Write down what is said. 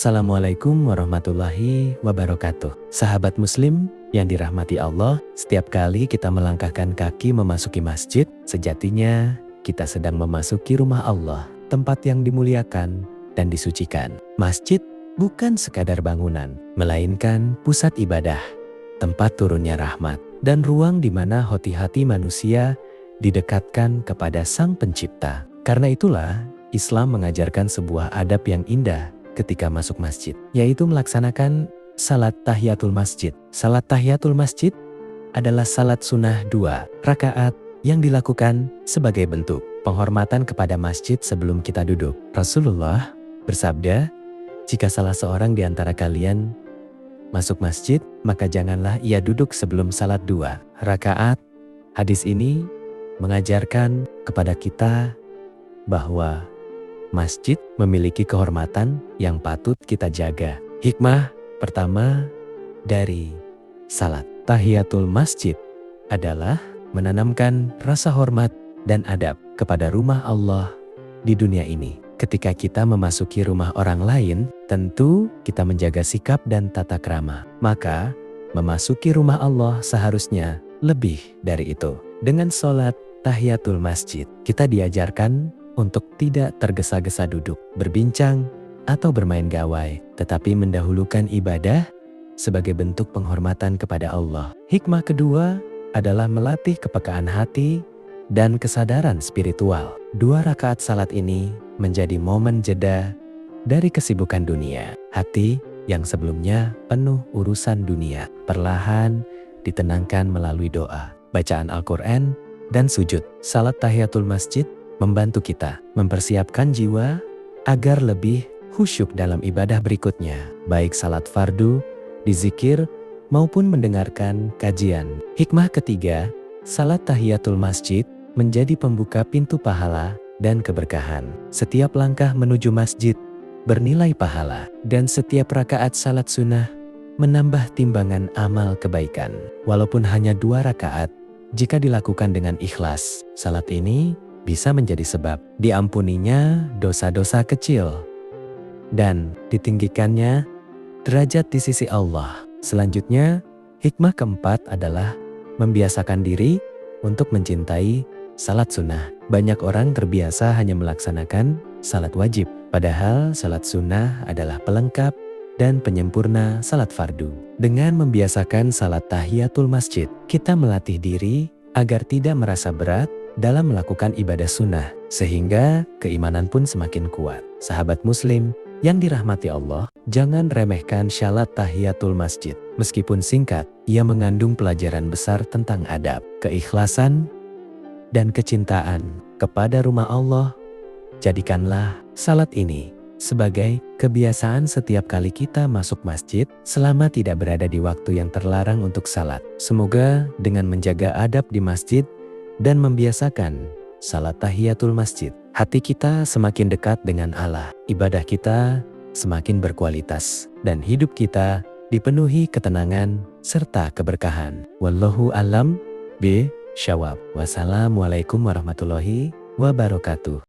Assalamualaikum warahmatullahi wabarakatuh. Sahabat muslim yang dirahmati Allah, setiap kali kita melangkahkan kaki memasuki masjid, sejatinya kita sedang memasuki rumah Allah, tempat yang dimuliakan dan disucikan. Masjid bukan sekadar bangunan, melainkan pusat ibadah, tempat turunnya rahmat, dan ruang di mana hati-hati manusia didekatkan kepada Sang Pencipta. Karena itulah, Islam mengajarkan sebuah adab yang indah ketika masuk masjid, yaitu melaksanakan salat tahiyatul masjid. Salat tahiyatul masjid adalah salat sunnah 2 rakaat yang dilakukan sebagai bentuk penghormatan kepada masjid sebelum kita duduk. Rasulullah bersabda, jika salah seorang di antara kalian masuk masjid, maka janganlah ia duduk sebelum salat 2 rakaat. Hadis ini mengajarkan kepada kita bahwa masjid memiliki kehormatan yang patut kita jaga. Hikmah pertama dari salat tahiyatul masjid adalah menanamkan rasa hormat dan adab kepada rumah Allah di dunia ini. Ketika kita memasuki rumah orang lain, tentu kita menjaga sikap dan tata krama. Maka, memasuki rumah Allah seharusnya lebih dari itu. Dengan sholat tahiyatul masjid, kita diajarkan untuk tidak tergesa-gesa duduk, berbincang, atau bermain gawai, tetapi mendahulukan ibadah sebagai bentuk penghormatan kepada Allah. Hikmah kedua adalah melatih kepekaan hati dan kesadaran spiritual. 2 rakaat salat ini menjadi momen jeda dari kesibukan dunia. Hati yang sebelumnya penuh urusan dunia, perlahan ditenangkan melalui doa, bacaan Al-Quran, dan sujud. Salat tahiyatul masjid membantu kita mempersiapkan jiwa agar lebih khusyuk dalam ibadah berikutnya, baik salat fardu, dizikir, maupun mendengarkan kajian. Hikmah ketiga, salat tahiyatul masjid menjadi pembuka pintu pahala dan keberkahan. Setiap langkah menuju masjid bernilai pahala, dan setiap rakaat salat sunnah menambah timbangan amal kebaikan. Walaupun hanya 2 rakaat, jika dilakukan dengan ikhlas, salat ini bisa menjadi sebab diampuninya dosa-dosa kecil dan ditinggikannya derajat di sisi Allah. Selanjutnya, hikmah keempat adalah membiasakan diri untuk mencintai salat sunnah. Banyak orang terbiasa hanya melaksanakan salat wajib, padahal salat sunnah adalah pelengkap dan penyempurna salat fardu. Dengan membiasakan salat tahiyatul masjid, kita melatih diri agar tidak merasa berat dalam melakukan ibadah sunnah, sehingga keimanan pun semakin kuat. Sahabat muslim yang dirahmati Allah, jangan remehkan salat tahiyatul masjid. Meskipun singkat, ia mengandung pelajaran besar tentang adab, keikhlasan, dan kecintaan kepada rumah Allah. Jadikanlah salat ini sebagai kebiasaan setiap kali kita masuk masjid selama tidak berada di waktu yang terlarang untuk salat. Semoga dengan menjaga adab di masjid dan membiasakan salat tahiyatul masjid, hati kita semakin dekat dengan Allah, ibadah kita semakin berkualitas, dan hidup kita dipenuhi ketenangan serta keberkahan. Wallahu a'lam bishawab. Wassalamualaikum warahmatullahi wabarakatuh.